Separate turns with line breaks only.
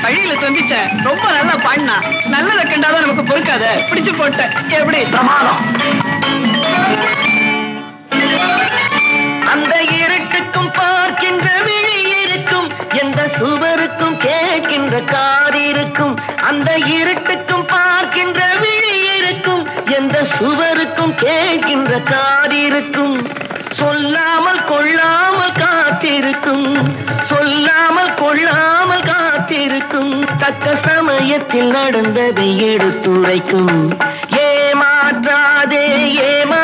வழியில சந்திச்ச ரொம்ப நல்லா பாடினா. நல்லதை கண்டாதான் நமக்கு பொறுக்காத. பிடிச்சு போட்ட எப்படி பிரமாதம்.
அந்த இருட்டுக்கும் பார்க்கின்ற விழி இருக்கும், எந்த சுவருக்கும் கேட்கின்ற காது இருக்கும். அந்த இருட்டுக்கும் பார்க்கின்ற விழி இருக்கும், எந்த சுவருக்கும் கேட்கின்ற காது இருக்கும். சொல்லாமல் கொள்ளாமல் காத்திருக்கும், சொல்லாமல் கொள்ளாமல் காத்திருக்கும். தக்க சமயத்தில் நடந்ததை எடுத்துரைக்கும். ஏமாற்றாதே ஏமா